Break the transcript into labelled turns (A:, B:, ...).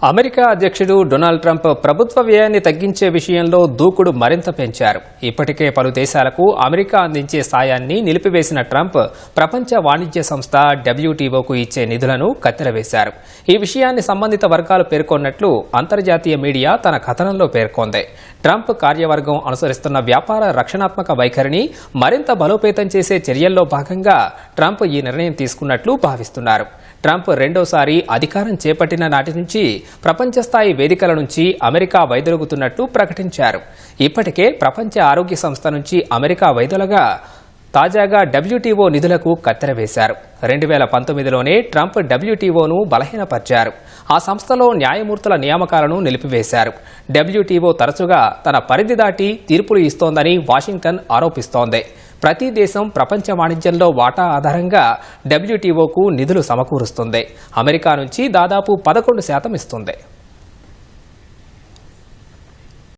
A: America అధ్యక్షుడు Donald Trump ప్రభుత్వ వ్యయాన్ని తగ్గించే విషయంలో దూకుడు మరింత పెంచారు. ఇప్పటికే పలు దేశాలకు అమెరికా అందించే సాయాన్ని నిలిపివేసిన ట్రంప్ ప్రపంచ వాణిజ్య సంస్థ WTOకు ఇచ్చే నిధులను కత్తెరవేశారు. ఈ విషయాన్ని సంబంధిత వర్గాలు పేర్కొన్నట్లు అంతర్జాతీయ మీడియా తన కథనంలో పేర్కొంది. ట్రంప్ కార్యవర్గం అనుసరిస్తున్న వ్యాపార రక్షణాత్మక వైఖరిని మరింత బలోపేతం చేసే చర్యల్లో భాగంగా ట్రంప్ ఈ నిర్ణయం తీసుకున్నట్లు భావిస్తున్నారు. ట్రంప్ రెండోసారి అధికారం చేపట్టిన నాటి నుంచి ప్రపంచ స్థాయి వేదికల నుంచి అమెరికా వైదొలుగుతున్నట్లు ప్రకటించారు. ఇప్పటికే ప్రపంచ ఆరోగ్య సంస్థ నుంచి అమెరికా వైదొలగా తాజాగా WTO నిధులకు కత్తెరవేశారు. 2019లోనే ట్రంప్ WTOను బలహీనపరిచారు. ఆ సంస్థలో న్యాయమూర్తుల నియామకాలను నిలిపివేశారు. WTO తరచుగా తన పరిధి దాటి తీర్పులు ఇస్తోందని వాషింగ్టన్ ఆరోపిస్తోంది. ప్రతి దేశం ప్రపంచ వాణిజ్యంలో వాటా ఆధారంగా WTOకు నిధులు సమకూరుస్తుంది. అమెరికా నుంచి దాదాపు 11% ఇస్తుంది.